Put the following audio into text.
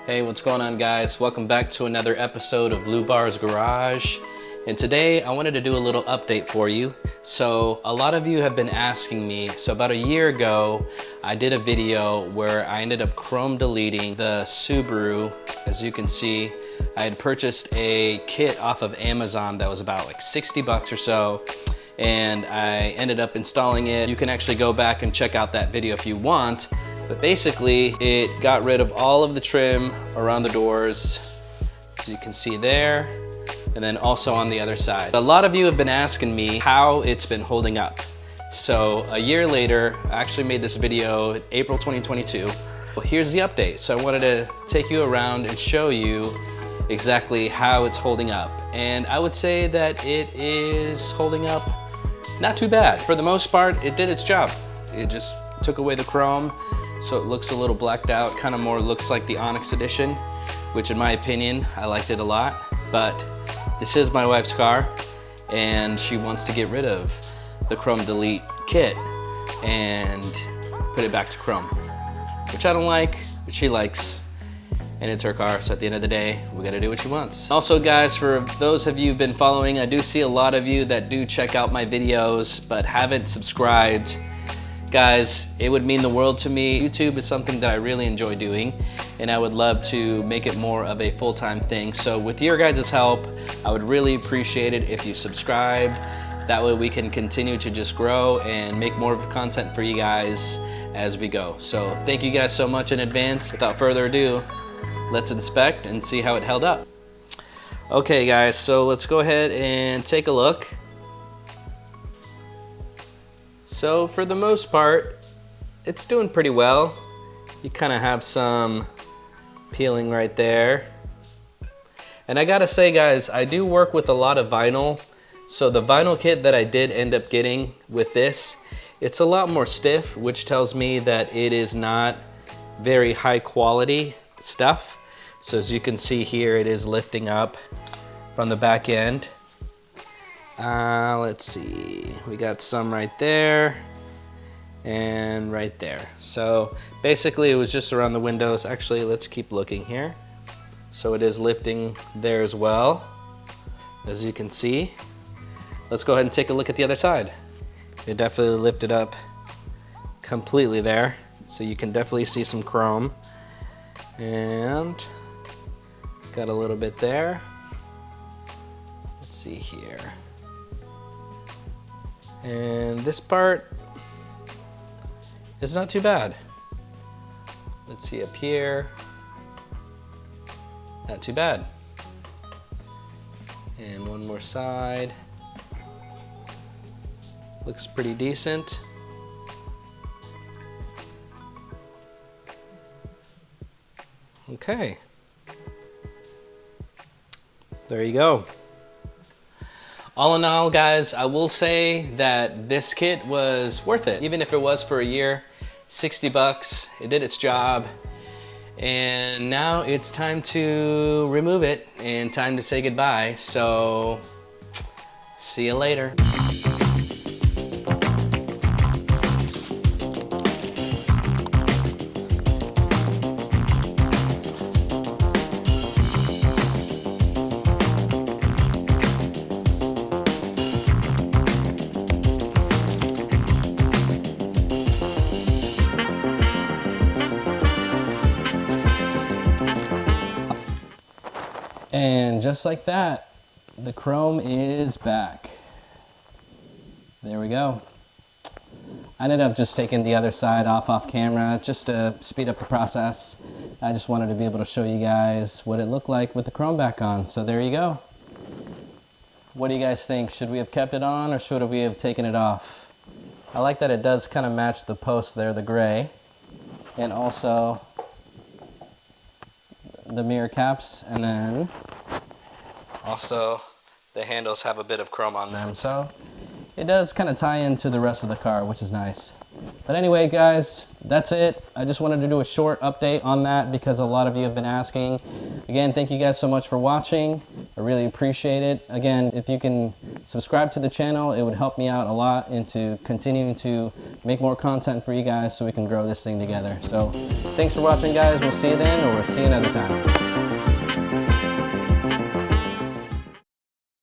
Hey, what's going on, guys? Welcome back to another episode of Lou Bar's Garage. And today I wanted to do a little update for you. So a lot of you have been asking me, so about a year ago I did a video where I ended up chrome deleting the Subaru. As you can see, I had purchased a kit off of Amazon that was about like 60 bucks or so, and I ended up installing it. You can actually go back and check out that video if you want. But basically, it got rid of all of the trim around the doors, as you can see there, and then also on the other side. A lot of you have been asking me how it's been holding up. So a year later, I actually made this video in April 2022. Well, here's the update. So I wanted to take you around and show you exactly how it's holding up. And I would say that it is holding up not too bad. For the most part, it did its job. It just took away the chrome, so it looks a little blacked out, kind of more looks like the Onyx edition, which in my opinion, I liked it a lot. But this is my wife's car, and she wants to get rid of the chrome delete kit and put it back to chrome, which I don't like, but she likes, and it's her car, so at the end of the day, we gotta do what she wants. Also, guys, for those of you who've been following, I do see a lot of you that do check out my videos but haven't subscribed. Guys, it would mean the world to me. YouTube is something that I really enjoy doing, and I would love to make it more of a full-time thing. So with your guys' help, I would really appreciate it if you subscribed. That way we can continue to just grow and make more content for you guys as we go. So thank you guys so much in advance. Without further ado, let's inspect and see how it held up. Okay guys, so let's go ahead and take a look. So for the most part, it's doing pretty well. You kind of have some peeling right there. And I gotta say, guys, I do work with a lot of vinyl. So the vinyl kit that I did end up getting with this, it's a lot more stiff, which tells me that it is not very high quality stuff. So as you can see here, it is lifting up from the back end. Let's see, we got some right there and right there. So basically it was just around the windows. Actually, let's keep looking here. So it is lifting there as well, as you can see. Let's go ahead and take a look at the other side. It definitely lifted up completely there. So you can definitely see some chrome, and got a little bit there. Let's see here. And this part is not too bad. Let's see up here. Not too bad. And one more side. Looks pretty decent. Okay. There you go. All in all, guys, I will say that this kit was worth it. Even if it was for a year, 60 bucks, it did its job. And now it's time to remove it and time to say goodbye. So, see you later. And just like that, the chrome is back. There we go. I ended up just taking the other side off camera just to speed up the process. I just wanted to be able to show you guys what it looked like with the chrome back on. So there you go. What do you guys think? Should we have kept it on or should we have taken it off? I like that it does kind of match the post there, the gray, and also the mirror caps, and then also the handles have a bit of chrome on them, so it does kind of tie into the rest of the car, which is nice. But anyway, guys, that's it. I just wanted to do a short update on that because a lot of you have been asking. Again, thank you guys so much for watching. I really appreciate it. Again, if you can subscribe to the channel, it would help me out a lot into continuing to make more content for you guys so we can grow this thing together. So thanks for watching, guys. We'll see you then, or we'll see you another time.